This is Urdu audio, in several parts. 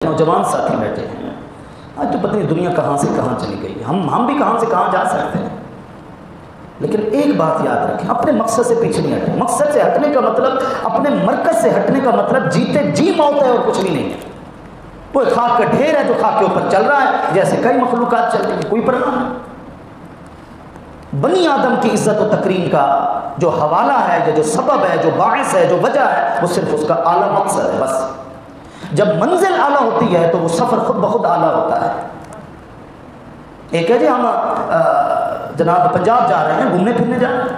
نوجوان ساتھی بیٹھے ہیں، آج تو پتہ نہیں دنیا کہاں سے کہاں چلی گئی، ہم بھی کہاں سے کہاں جا سکتے ہیں، لیکن ایک بات یاد رکھیں، اپنے مقصد سے پیچھے نہیں ہٹیں۔ مقصد سے ہٹنے کا مطلب، اپنے مرکز سے ہٹنے کا مطلب جیتے جی موت ہے اور کچھ بھی نہیں ہے۔ کوئی خاک کا ڈھیر ہے جو خاک کے اوپر چل رہا ہے، جیسے کئی مخلوقات چل رہی ہیں، کوئی پرواہ نہیں۔ بنی آدم کی عزت و تکریم کا جو حوالہ ہے، یا جو سبب ہے، جو باعث ہے، جو وجہ ہے، وہ صرف اس کا اعلیٰ مقصد ہے بس۔ جب منزل اعلیٰ ہوتی ہے تو وہ سفر خود بخود اعلیٰ ہوتا ہے۔ ایک ہے جی ہم جناب پنجاب جا رہے ہیں، گھومنے پھرنے جا رہے ہیں،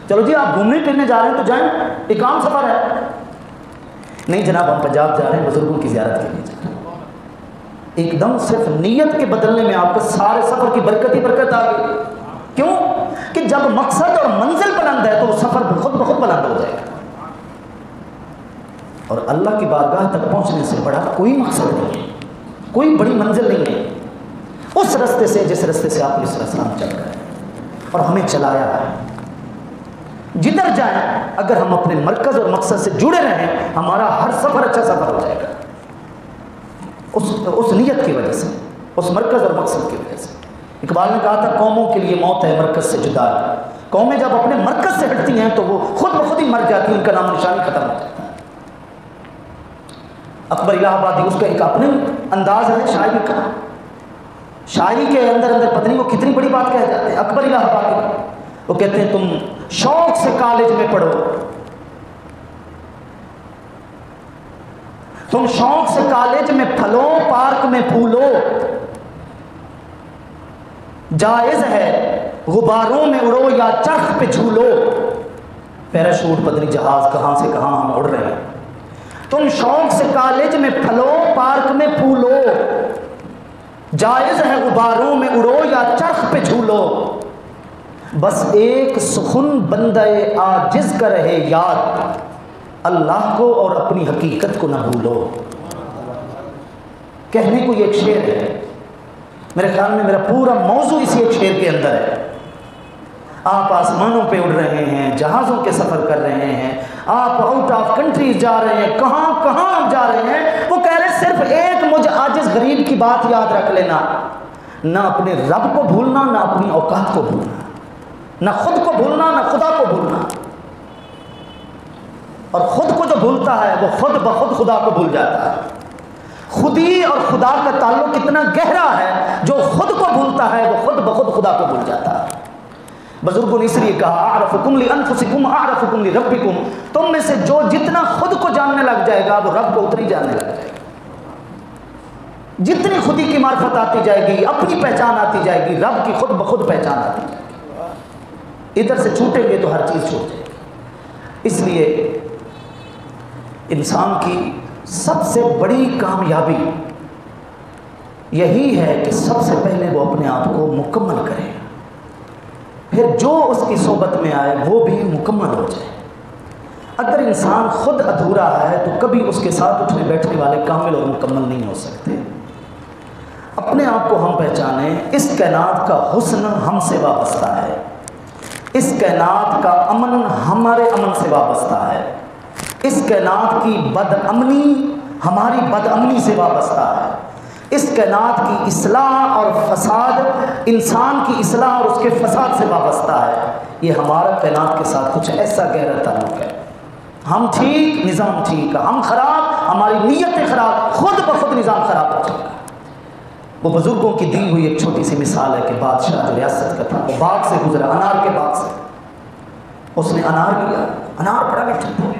چلو جی آپ گھومنے پھرنے جا رہے ہیں تو جائیں، ایک عام سفر ہے۔ نہیں جناب ہم پنجاب جا رہے ہیں بزرگوں کی زیارت کے لیے جا رہے ہیں، ایک دم صرف نیت کے بدلنے میں آپ کو سارے سفر کی برکت ہی برکت آ گئی۔ کیوں؟ کہ جب مقصد اور منزل بلند ہے تو وہ سفر خود بخود بلند ہو جائے گا، اور اللہ کی بارگاہ تک پہنچنے سے بڑا کوئی مقصد نہیں ہے، کوئی بڑی منزل نہیں ہے اس رستے سے جس رستے سے آپ علیہ السلام چل رہے ہیں اور ہمیں چلایا ہے۔ جدھر جائیں اگر ہم اپنے مرکز اور مقصد سے جڑے رہیں، ہمارا ہر سفر اچھا سفر ہو جائے گا، اس نیت کی وجہ سے، اس مرکز اور مقصد کی وجہ سے۔ اقبال نے کہا تھا قوموں کے لیے موت ہے مرکز سے جدا، قومیں جب اپنے مرکز سے ہٹتی ہیں تو وہ خود بخود ہی مر جاتی ہیں، ان کا نام نشانی ختم ہو جاتا ہے۔ اکبر الہ آبادی اس کا ایک اپنے انداز ہے شاعری کا، شاعری کے اندر پتہ نہیں وہ کتنی بڑی بات کہہ جاتے ہیں۔ اکبر الہ آبادی وہ کہتے ہیں تم شوق سے کالج میں پڑھو، تم شوق سے کالج میں پھلو پارک میں پھولو، جائز ہے غباروں میں اڑو یا چرخ پہ جھولو، پیراشوٹ پتہ نہیں جہاز کہاں سے کہاں ہم اڑ رہے ہیں، تم شوق سے کالج میں پھلو پارک میں پھولو، جائز ہے غباروں میں اڑو یا چرخ پہ جھولو، بس ایک سخن بندہ عاجز کا رہے یاد، اللہ کو اور اپنی حقیقت کو نہ بھولو۔ کہنے کو یہ ایک شعر ہے، میرے خیال میں میرا پورا موضوع اسی ایک شعر کے اندر ہے۔ آپ آسمانوں پہ اڑ رہے ہیں، جہازوں کے سفر کر رہے ہیں، آپ آؤٹ آف کنٹریز جا رہے ہیں، کہاں کہاں آپ جا رہے ہیں، وہ کہہ رہے صرف ایک مجھ عاجز غریب کی بات یاد رکھ لینا، نہ اپنے رب کو بھولنا، نہ اپنی اوقات کو بھولنا، نہ خود کو بھولنا، نہ خدا کو بھولنا۔ اور خود کو جو بھولتا ہے وہ خود بخود خدا کو بھول جاتا ہے۔ خودی اور خدا کا تعلق اتنا گہرا ہے، جو خود کو بھولتا ہے وہ خود بخود خدا کو بھول جاتا ہے۔ بزرگوں نے اس لیے کہا اعرفکم لانفسکم اعرفکم لربکم، تم میں سے جو جتنا خود کو جاننے لگ جائے گا وہ رب کو اتنی جاننے لگ جائے گا۔ جتنی خودی کی معرفت آتی جائے گی، اپنی پہچان آتی جائے گی، رب کی خود بخود پہچان آتی جائے گی۔ ادھر سے چھوٹیں گے تو ہر چیز چھوٹ جائے گی۔ اس لیے انسان کی سب سے بڑی کامیابی یہی ہے کہ سب سے پہلے وہ اپنے آپ کو مکمل کرے، پھر جو اس کی صحبت میں آئے وہ بھی مکمل ہو جائے۔ اگر انسان خود ادھورا ہے تو کبھی اس کے ساتھ اٹھنے بیٹھنے والے کامل اور مکمل نہیں ہو سکتے۔ اپنے آپ کو ہم پہچانیں، اس کائنات کا حسن ہم سے وابستہ ہے، اس کائنات کا امن ہمارے امن سے وابستہ ہے، اس کائنات کی بد امنی ہماری بد امنی سے وابستہ ہے، اس کائنات کی اصلاح اور فساد انسان کی اصلاح اور اس کے فساد سے وابستہ ہے۔ یہ ہمارا کائنات کے ساتھ کچھ ایسا گہرا تعلق ہے۔ ہم ٹھیک، نظام ٹھیک، ہم خراب، ہماری نیتیں خراب، خود بخود نظام خراب ہو جائے گا۔ وہ بزرگوں کی دی ہوئی ایک چھوٹی سی مثال ہے کہ بادشاہ جو ریاست کا تھا وہ باغ سے گزرا، انار کے باغ سے، اس نے انار لیا، انار بڑا میٹھا تھا،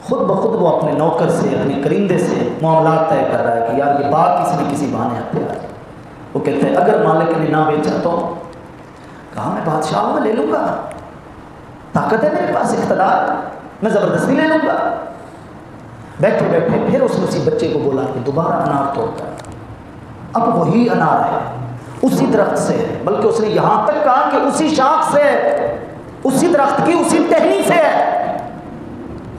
خود بخود وہ اپنے نوکر سے، اپنے کرندے سے معاملات طے کر رہا ہے کہ یار یہ باغ کسی نہ کسی بہانے آتے ہیں۔ وہ کہتے ہیں اگر مالک نے نہ بیچا تو، کہا میں بادشاہ ہوں، میں لے لوں گا، طاقت ہے میرے پاس، اقتدار، میں زبردستی لے لوں گا۔ بیٹھے بیٹھے پھر اس نے اسی بچے کو بولا کہ دوبارہ انار توڑتا ہے، اب وہی انار ہے، اسی درخت سے ہے، بلکہ اس نے یہاں تک کہا کہ اسی شاخ سے ہے، اسی درخت کی اسی ٹہنی سے ہے،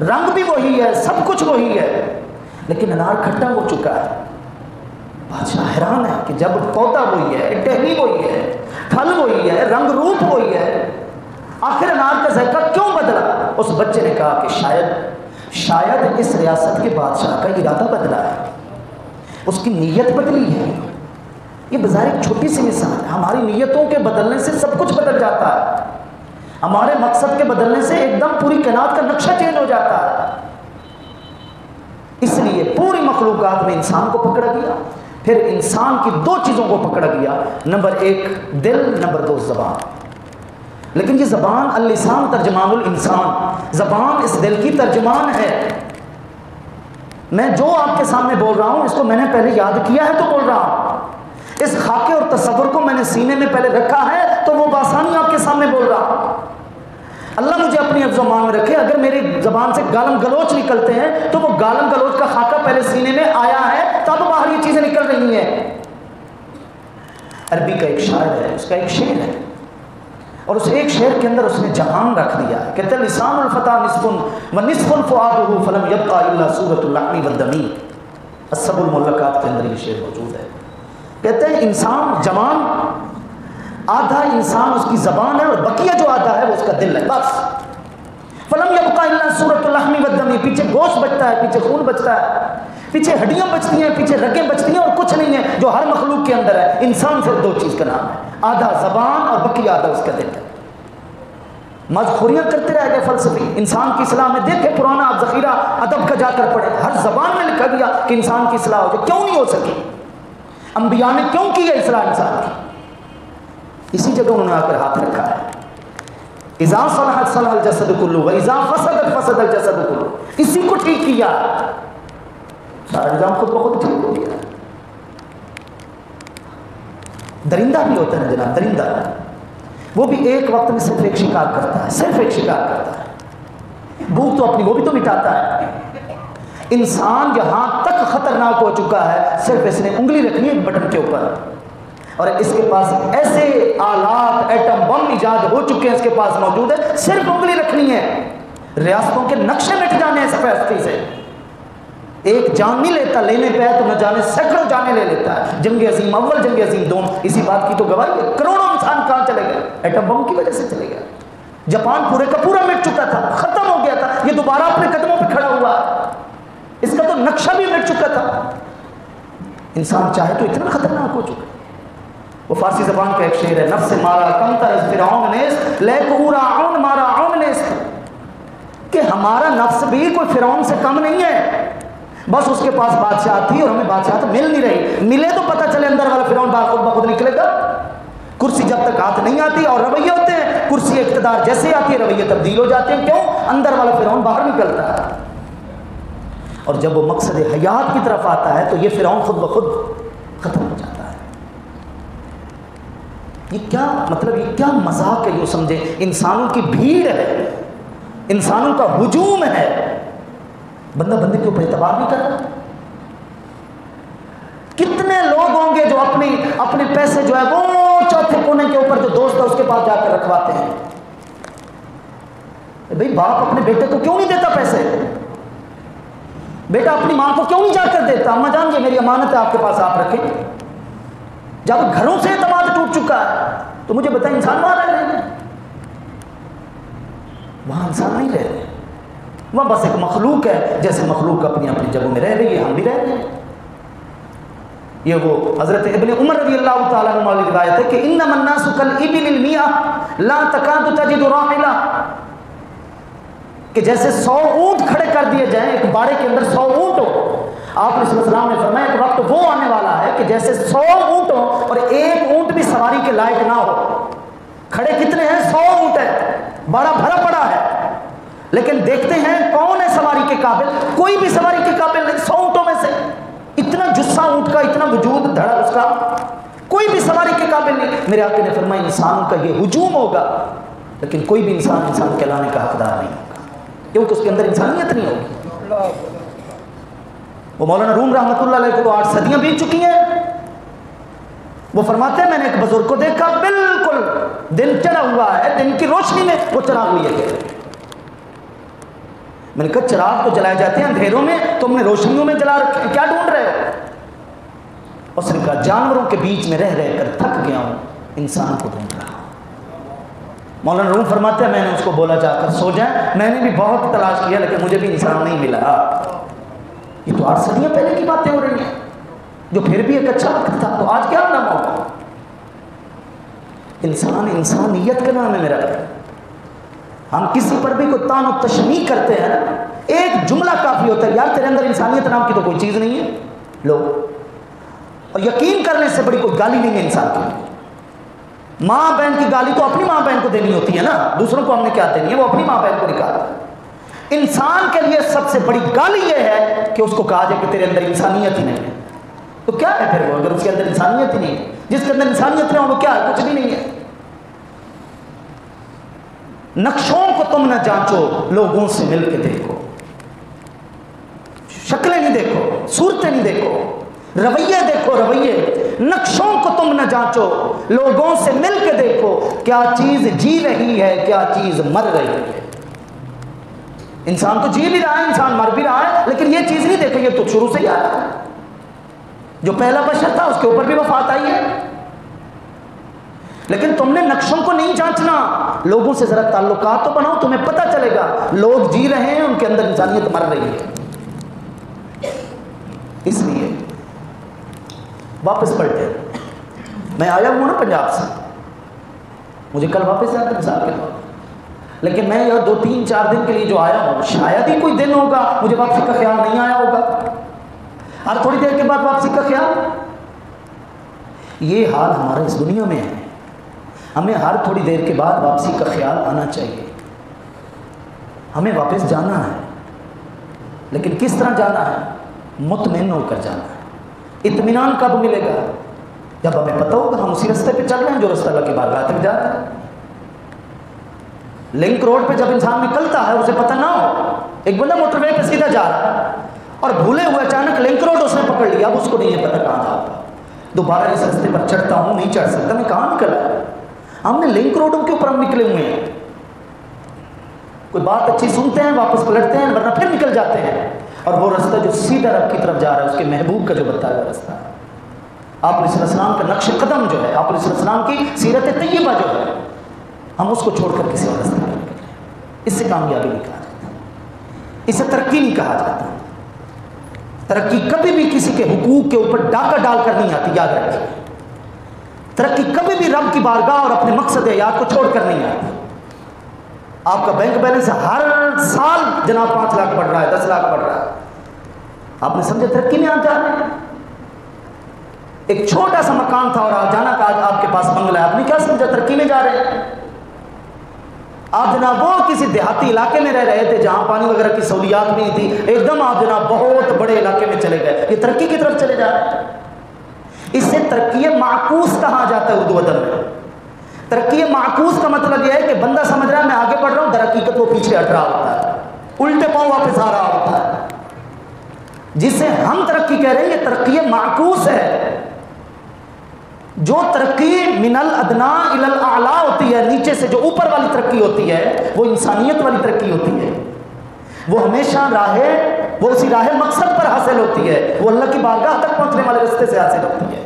رنگ بھی وہی ہے، سب کچھ وہی ہے، لیکن انار کھٹا ہو چکا ہے۔ بادشاہ حیران ہے کہ جب پودا وہی ہے، ٹہنی وہی ہے، پھل وہی ہے، رنگ روپ وہی ہے، آخر انار کا ذائقہ کیوں بدلا؟ اس بچے نے کہا کہ شاید اس ریاست کے بادشاہ کا ارادہ بدلا ہے، اس کی نیت بدلی ہے. یہ بظاہر ایک چھوٹی سی مثال ہے. ہماری نیتوں کے بدلنے سے سب کچھ بدل جاتا ہے. ہمارے مقصد کے بدلنے سے ایک دم پوری کائنات کا نقشہ چینج ہو جاتا ہے. اس لیے پوری مخلوقات میں انسان کو پکڑا گیا. پھر انسان کی دو چیزوں کو پکڑا گیا. نمبر 1 دل، نمبر 2 زبان. لیکن یہ زبان اللسان ترجمان الانسان، زبان اس دل کی ترجمان ہے. میں جو آپ کے سامنے بول رہا ہوں اس کو میں نے پہلے یاد کیا ہے تو بول رہا ہوں. اس خاکے اور تصور کو میں نے سینے میں پہلے رکھا ہے تو وہ بآسانی آپ کے سامنے بول رہا ہوں. اللہ مجھے اپنی حفظ و مان میں رکھے. اگر میری زبان سے گالم گلوچ نکلتے ہیں تو وہ گالم گلوچ کا خاکہ پہلے سینے میں آیا ہے تب باہر یہ چیزیں نکل رہی ہیں. عربی کا ایک شاعر ہے، اس کا ایک شعر ہے، اور اس ایک شعر کے اندر اس نے جہان رکھ دیا. کہتے ہیں لسان الفتى نصف ونصف فؤاده فلم يبقى الا صورة اللحم والدم. السبع الملکات کے اندر یہ شعر موجود ہے. کہتے ہیں انسان جوان آدھا انسان اس کی زبان ہے اور بقیہ جو آدھا ہے وہ اس کا دل ہے. بس فلم يبقى الا صورة اللحم والدم. پیچھے گوشت بچتا ہے، پیچھے خون بچتا ہے، پیچھے ہڈیاں بچتی ہیں، پیچھے رگیں بچتی ہیں، اور کچھ نہیں ہے جو ہر مخلوق کے اندر ہے. انسان صرف 2 چیز کا نام ہے، آدھا زبان اور بقیہ آدھا اس کا دل ہے. مذخوریاں کرتے رہ گئے فلسفی. انسان کی اصلاح میں دیکھیں پرانا آپ ذخیرہ ادب کا جا کر پڑھیں، ہر زبان میں لکھا گیا کہ انسان کی اصلاح ہو جائے. کیوں نہیں ہو سکی؟ انبیاء نے کیوں کی ہے اصلاح انسان کی؟ اسی جگہ انہوں نے آ کر ہاتھ رکھا ہے. اذا صلحت صلح الجسد کلہ واذا فسدت فسد الجسد کلہ. اسی کو ٹھیک کیا، سارا نظام خود بخود ٹھیک ہو گیا. درندہ بھی ہوتا ہے نا جناب، درندہ وہ بھی ایک وقت میں صرف ایک شکار کرتا ہے، صرف ایک شکار کرتا ہے. بھوک تو اپنی وہ بھی تو مٹاتا ہے. انسان یہاں تک خطرناک ہو چکا ہے صرف اس نے انگلی رکھنی ہے ایک بٹن کے اوپر، اور اس کے پاس ایسے آلات ایٹم بم ایجاد ہو چکے ہیں اس کے پاس موجود ہے، صرف انگلی رکھنی ہے. ریاستوں کے نقشے مٹ جانے ہیں اس فیصلے سے. ایک جان نہیں لیتا، لینے پہ ہے تو نہ جانے سینکڑوں جانے لے لیتا ہے. جنگ عظیم اول، جنگ عظیم دوم، اسی بات کی تو گواہی ہے. کروڑوں انسان کہاں چلے گئے؟ ایٹم بم کی وجہ سے چلے گئے. جاپان پورے کا پورا مٹ چکا تھا، ختم ہو گیا تھا. یہ دوبارہ اپنے قدموں پہ کھڑا ہوا، اس کا تو نقشہ بھی مٹ چکا تھا. انسان چاہے تو اتنا خطرناک ہو چکا. وہ فارسی زبان کا ایک شعر ہے، نفس مارا کم ترز فرعون نیست لیکورا عون مارا عون نیست. کہ ہمارا نفس بھی کوئی فرعون سے کم نہیں ہے، بس اس کے پاس بادشاہ تھی اور ہمیں بادشاہ مل نہیں رہی. ملے تو پتہ چلے اندر والا فرعون باہر خود بخود نکلے گا. کرسی جب تک ہاتھ نہیں آتی اور رویے ہوتے ہیں، کرسی اقتدار جیسے آتی ہے رویے تبدیل ہو جاتے ہیں. کیوں؟ اندر والا فرعون باہر نکلتا ہے. اور جب وہ مقصد حیات کی طرف آتا ہے تو یہ فرعون خود بخود ختم ہو جاتا ہے. یہ کیا مطلب، یہ کیا مذاق ہے؟ یہ سمجھے انسانوں کی بھیڑ ہے، انسانوں کا ہجوم ہے. بندہ بندے کے اوپر اعتبار نہیں کرتا. کتنے لوگ ہوں گے جو اپنے پیسے جو ہے وہ چوتھے کونے کے اوپر جو دوست ہے اس کے پاس جا کر رکھواتے ہیں. بھئی باپ اپنے بیٹے کو کیوں نہیں دیتا پیسے؟ بیٹا اپنی ماں کو کیوں نہیں جا کر دیتا؟ اماں جان یہ میری امانت ہے آپ کے پاس، آپ رکھیں. جب گھروں سے اعتماد ٹوٹ چکا ہے تو مجھے بتائیں انسان وہاں رہ رہے ہیں؟ وہاں انسان نہیں رہ رہے، وہاں بس ایک مخلوق ہے. جیسے مخلوق اپنی اپنی جگہوں میں رہ رہی ہے، ہم بھی رہ رہے ہیں. یہ وہ حضرت ابن عمر رضی اللہ تعالیٰ عنہ والی روایت ہے کہ انما الناس کالابل المئة لا تکاد تجد راحلہ. کہ جیسے 100 اونٹ کھڑے کر دیے جائیں، ایک باڑے کے اندر 100 اونٹ ہو. آپ علیہ السلام نے فرمایا کہ وقت وہ آنے والا ہے کہ جیسے 100 اونٹ ہو اور ایک اونٹ بھی سواری کے لائق نہ ہو. کھڑے کتنے ہیں؟ 100 اونٹ ہے، باڑا بھرا پڑا ہے، لیکن دیکھتے ہیں کون ہے سواری کے قابل؟ کوئی بھی سواری کے قابل نہیں. 100 اونٹوں میں سے اتنا جسہ اونٹ کا، اتنا وجود دھڑا اس کا، کوئی بھی سواری کے قابل نہیں. میرے آقا نے فرمایا انسانوں کا یہ ہجوم ہوگا لیکن کوئی بھی انسان کہلانے کا حقدار نہیں ہوگا کیونکہ اس کے اندر انسانیت نہیں ہوگی. وہ مولانا روم رحمۃ اللہ علیہ کو 8 صدیاں بیت چکی ہیں. وہ فرماتے ہیں میں نے ایک بزرگ کو دیکھا بالکل دن چڑھا ہوا ہے، دن کی روشنی میں وہ چراغ لیے گئے. میں نے کہا چراغ تو جلائے جاتے ہیں اندھیروں میں، تم نے روشنیوں میں جلا رکھے، کیا ڈھونڈ رہے ہو؟ اس نے کہا جانوروں کے بیچ میں رہ رہ کر تھک گیا ہوں، انسان کو ڈھونڈ رہا ہوں. مولانا روم فرماتے ہیں میں نے اس کو بولا جا کر سو جائیں. میں نے بھی بہت تلاش کیا لیکن مجھے بھی انسان نہیں ملا. یہ تو 8 صدیاں پہلے کی باتیں ہو رہی ہیں. جو پھر بھی ایک اچھا وقت تھا، تو آج کیا نام ہوگا؟ انسان انسانیت کا نام ہے میرا۔ ہم کسی پر بھی کوئی طعن و تشنیع کرتے ہیں نا، ایک جملہ کافی ہوتا ہے، یار تیرے اندر انسانیت نام کی تو کوئی چیز نہیں ہے، لو، اور یقین کرنے سے بڑی کوئی گالی نہیں ہے انسان کی۔ ماں بہن کی گالی تو اپنی ماں بہن کو دینی ہوتی ہے نا، دوسروں کو ہم نے کیا دینی ہے، وہ اپنی ماں بہن کو نکالتا ہے۔ انسان کے لیے سب سے بڑی گالی یہ ہے کہ اس کو کہا جائے کہ تیرے اندر انسانیت ہی نہیں ہے۔ تو کیا ہے پھر وہ، اگر اس کے اندر انسانیت ہی نہیں ہے؟ جس کے اندر انسانیت نہیں ہو وہ کیا ہے؟ کچھ بھی نہیں ہے۔ نقشوں کو تم نہ جانچو، لوگوں سے مل کے دیکھو، شکلیں نہیں دیکھو، صورتیں نہیں دیکھو، رویے دیکھو، رویے۔ نقشوں کو تم نہ جانچو، لوگوں سے مل کے دیکھو، کیا چیز جی رہی ہے، کیا چیز مر رہی ہے۔ انسان تو جی بھی رہا ہے، انسان مر بھی رہا ہے، لیکن یہ چیز نہیں دیکھو، یہ تو شروع سے ہی آیا ہے۔ جو پہلا بشر تھا اس کے اوپر بھی وفات آئی ہے، لیکن تم نے نقشوں کو نہیں جانچنا، لوگوں سے ذرا تعلقات تو بناؤ، تمہیں پتہ چلے گا لوگ جی رہے ہیں، ان کے اندر انسانیت مر رہی ہے۔ اس لیے واپس پلٹے، میں آیا ہوں نا پنجاب سے، مجھے کل واپس آیا تھا مثال کے طور پر، لیکن میں یہاں 2-3-4 دن کے لیے جو آیا ہوں، شاید ہی کوئی دن ہوگا مجھے واپسی کا خیال نہیں آیا ہوگا، ہر تھوڑی دیر کے بعد واپسی کا خیال۔ یہ حال ہمارا اس دنیا میں ہے، ہمیں ہر تھوڑی دیر کے بعد واپسی کا خیال آنا چاہیے۔ ہمیں واپس جانا ہے، لیکن کس طرح جانا ہے؟ مطمئن ہو کر جانا ہے۔ اطمینان کب ملے گا؟ جب ہمیں پتہ ہوگا ہم اسی راستے پہ چل رہے ہیں جو رستہ اللہ کی بارگاہ تک جاتا ہے۔ لنک روڈ پہ جب انسان نکلتا ہے اسے پتہ نہ ہو، ایک بندہ موٹر وے پہ سیدھا جا رہا ہے اور بھولے ہوئے اچانک لنک روڈ اس نے پکڑ لیا، اب اس کو نہیں پتہ کہاں تھا، دوبارہ اس راستے پر چڑھتا ہوں نہیں چڑھ سکتا، میں کہاں نکلا؟ ہم نے لنک روڈوں کے اوپر ہم نکلے ہوئے ہیں، کوئی بات اچھی سنتے ہیں واپس پلٹتے ہیں، ورنہ پھر نکل جاتے ہیں، اور وہ راستہ جو سیدھا رب کی طرف جا رہا ہے اس کے محبوب کا جو بتایا ہوا راستہ ہے، آپ علیہ السلام کا نقش قدم جو ہے، آپ علیہ السلام کی سیرت طیبہ جو ہے، ہم اس کو چھوڑ کر کسی اور راستے پر نکل رہے ہیں۔ اس سے کامیابی نہیں کہا جاتا، اسے ترقی نہیں کہا جاتا۔ ترقی کبھی بھی کسی کے حقوق کے اوپر ڈاکہ ڈال کر نہیں آتی، یاد رکھیے۔ ترقی کبھی بھی رب کی بارگاہ اور اپنے مقصد حیات کو چھوڑ کر نہیں آتی۔ آپ کا بینک بیلنس ہر سال جناب 5 لاکھ بڑھ رہا ہے، 10 لاکھ بڑھ رہا ہے، آپ نے سمجھا ترقی میں آپ جا رہے ہیں؟ ایک چھوٹا سا مکان تھا اور اچانک آج آپ کے پاس بنگلہ ہے، آپ نے کیا سمجھا ترقی میں جا رہے ہیں؟ آپ جناب وہ کسی دیہاتی علاقے میں رہ رہے تھے جہاں پانی وغیرہ کی سہولیات نہیں تھی، ایک دم آپ جناب بہت بڑے علاقے میں چلے گئے، یہ ترقی کی طرف چلے جا رہے ہیں۔ اس سے ترقی معکوس کہا جاتا ہے اردو ادب میں۔ ترقی معکوس کا مطلب یہ ہے کہ بندہ سمجھ رہا ہے میں آگے بڑھ رہا ہوں، در حقیقت وہ پیچھے ہٹ رہا ہوتا ہے، الٹے پاؤں واپس آ رہا ہوتا ہے۔ جسے ہم ترقی کہہ رہے ہیں یہ ترقی معکوس ہے۔ جو ترقی من الادنا الی الاعلی ہوتی ہے، نیچے سے جو اوپر والی ترقی ہوتی ہے، وہ انسانیت والی ترقی ہوتی ہے، وہ ہمیشہ وہ اسی راہ مقصد پر حاصل ہوتی ہے، وہ اللہ کی بارگاہ تک پہنچنے والے راستے سے حاصل ہوتی ہے۔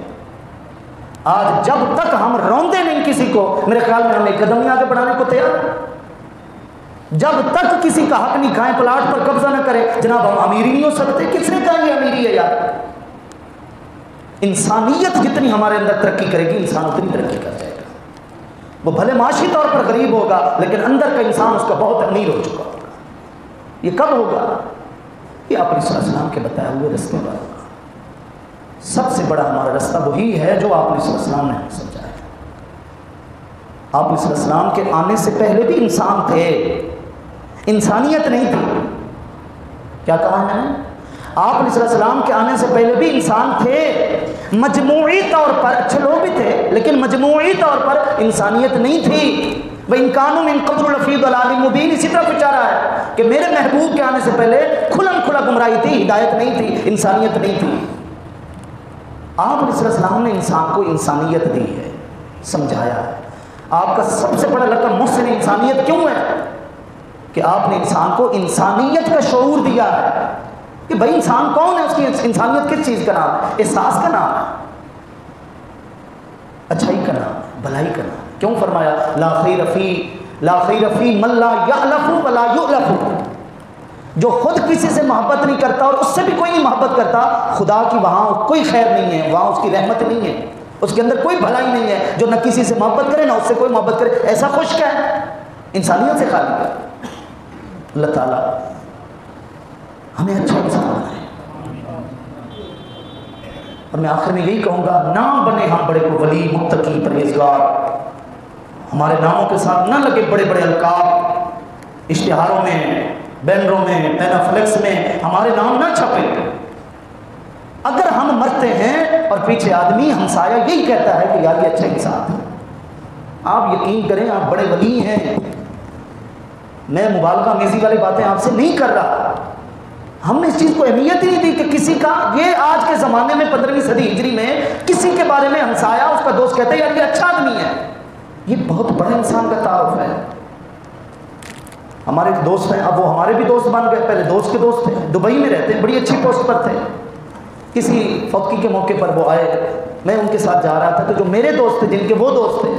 آج جب تک ہم روندے نہیں کسی کو، میرے خیال میں ہم ایک قدم نہیں آگے بڑھانے کو تیار۔ جب تک کسی کا حق نہیں کھائیں، پلاٹ پر قبضہ نہ کریں، جناب ہم امیر ہی نہیں ہو سکتے۔ کس نے کہا یہ امیری ہے یار؟ انسانیت جتنی ہمارے اندر ترقی کرے گی، انسان اتنی ترقی کر جائے گا۔ وہ بھلے معاشی طور پر غریب ہوگا، لیکن اندر کا انسان اس کا بہت امیر ہو چکا ہوگا۔ یہ کب ہوگا؟ یہ آپ علیہ السلام کے بتائے ہوئے رستے پر ہوگا۔ سب سے بڑا ہمارا رستہ وہی ہے جو آپ علیہ السلام نے ہمیں سمجھایا۔ آپ علیہ السلام کے آنے سے پہلے بھی انسان تھے، انسانیت نہیں تھی۔ کیا کہا میں نے؟ آپ علیہ السلام کے آنے سے پہلے بھی انسان تھے، مجموعی طور پر اچھے لوگ بھی تھے، لیکن مجموعی طور پر انسانیت نہیں تھی۔ وَإِن كَانُوا مِن قَبْلُ لَفِي ضَلَالٍ مُبِينٍ، اسی طرف اشارہ ہے کہ میرے محبوب کے آنے سے پہلے کھلم کھلا گمراہی تھی، ہدایت نہیں تھی، انسانیت نہیں تھی۔ آپ علیہ السلام نے انسان کو انسانیت دی ہے، سمجھایا ہے۔ آپ کا سب سے بڑا لقب محسن انسانیت کیوں ہے؟ کہ آپ نے انسان کو انسانیت کا شعور دیا ہے کہ بھائی انسان کون ہے، اس کی انسانیت کس چیز کا نام ہے؟ احساس کا نام ہے، اچھائی کا نام ہے، بھلائی کا نام ہے۔ کیوں فرمایا لا خیر فی من لا یألف ولا یؤلف؟ جو خود کسی سے محبت نہیں کرتا اور اس سے بھی کوئی نہیں محبت کرتا، خدا کی وہاں کوئی خیر نہیں ہے، وہاں اس کی رحمت نہیں ہے، اس کے اندر کوئی بھلائی نہیں ہے۔ جو نہ کسی سے محبت کرے نہ اس سے کوئی محبت کرے، ایسا خشک ہے، انسانیت سے خالی ہے۔ اللہ تعالیٰ ہمیں اچھا انسان بنائے۔ اور میں آخر میں یہی کہوں گا، نہ بنے ہم بڑے کو ولی، متقی، پرہیزگار، ہمارے ناموں کے ساتھ نہ لگے بڑے بڑے القاب، اشتہاروں میں، بینروں میں، پینا فلیکس میں ہمارے نام نہ چھپے۔ اگر ہم مرتے ہیں اور پیچھے آدمی ہمسایہ یہی کہتا ہے کہ یار یہ اچھا انسان ہے، آپ یقین کریں آپ بڑے ولی ہیں۔ میں مبالغہ میزی والی باتیں آپ سے نہیں کر رہا، ہم نے اس چیز کو اہمیت ہی نہیں دی کہ کسی کا، یہ آج کے زمانے میں 15ویں صدی ہجری میں کسی کے بارے میں ہمسایہ اس کا دوست کہتے ہیں یار یہ اچھا آدمی ہے، یہ بہت بڑے انسان کا تعارف ہے۔ ہمارے ایک دوست ہیں، اب وہ ہمارے بھی دوست بن گئے، پہلے دوست کے دوست تھے، دبئی میں رہتے ہیں، بڑی اچھی پوسٹ پر تھے۔ کسی فوتگی کے موقع پر وہ آئے، میں ان کے ساتھ جا رہا تھا، تو جو میرے دوست تھے، جن کے وہ دوست تھے،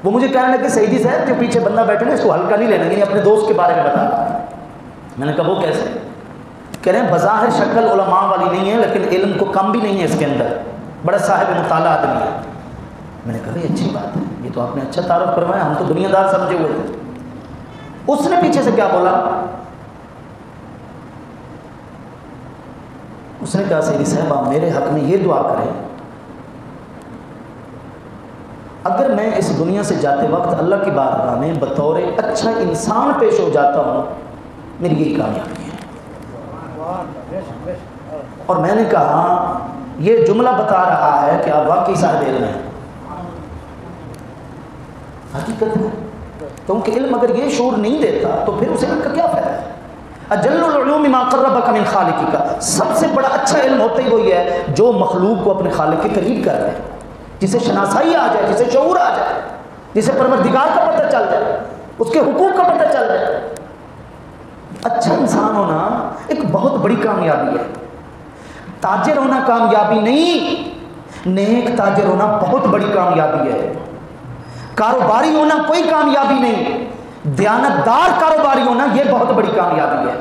وہ مجھے کہنے لگے سعیدی صاحب جو پیچھے بندہ بیٹھے نا اس کو ہلکا نہیں لینا، یعنی اپنے دوست کے بارے میں بتا رہا ہے۔ میں نے کہا وہ کیسے؟ کہہ رہے ہیں بظاہر شکل علماء والی نہیں ہے لیکن علم کو کم بھی نہیں ہے اس کے اندر، بڑا صاحب مطالعہ آدمی ہے۔ میں نے کہا یہ اچھی بات ہے، یہ تو آپ نے اچھا تعارف کروایا، ہم تو دنیا دار سمجھے ہوئے تھے۔ اس نے پیچھے سے کیا بولا؟ اس نے کہا سیدی صاحب آپ میرے حق میں یہ دعا کریں، اگر میں اس دنیا سے جاتے وقت اللہ کی بارگاہ میں بطور اچھا انسان پیش ہو جاتا ہوں، میری یہی کامیابی ہے۔ اور میں نے کہا یہ جملہ بتا رہا ہے کہ آپ واقعی صاحب علم ہیں، حقیقت ہے، کیونکہ علم اگر یہ شعور نہیں دیتا تو پھر اس علم کا کیا فائدہ ہے؟ اجل العلوم ما قربک من خالقک کا سب سے بڑا اچھا علم ہوتا ہی وہی ہے جو مخلوق کو اپنے خالق کے قریب کر دے، جسے شناسائی آ جائے، جسے شعور آ جائے، جسے پروردگار کا پتہ چل جائے، اس کے حقوق کا پتہ چل جائے۔ اچھا انسان ہونا ایک بہت بڑی کامیابی ہے۔ تاجر ہونا کامیابی نہیں، نیک تاجر ہونا بہت بڑی کامیابی ہے۔ کاروباری ہونا کوئی کامیابی نہیں، دیانتدار کاروباری ہونا یہ بہت بڑی کامیابی ہے۔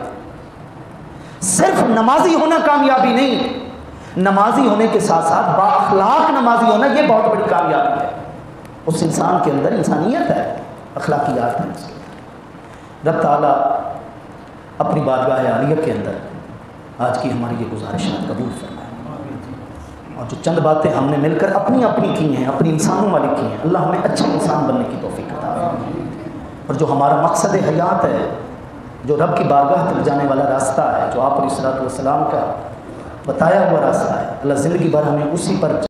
صرف نمازی ہونا کامیابی نہیں، نمازی ہونے کے ساتھ ساتھ با اخلاق نمازی ہونا یہ بہت بڑی کامیابی ہے۔ اس انسان کے اندر انسانیت ہے، اخلاقیات ہے۔ رب تعالیٰ اپنی بارگاہ عالیہ کے اندر آج کی ہماری یہ گزارشات قبول فرمائے، اور جو چند باتیں ہم نے مل کر اپنی اپنی کی ہیں، اپنی انسانوں والی کی ہیں، اللہ ہمیں اچھے انسان بننے کی توفیق عطا فرمائے۔ اور جو ہمارا مقصد حیات ہے، جو رب کی بارگاہ تک جانے والا راستہ ہے، جو آپ علیہ الصلوۃ والسلام کا بتایا ہوا راستہ ہے، اللہ زندگی بھر ہمیں اسی پر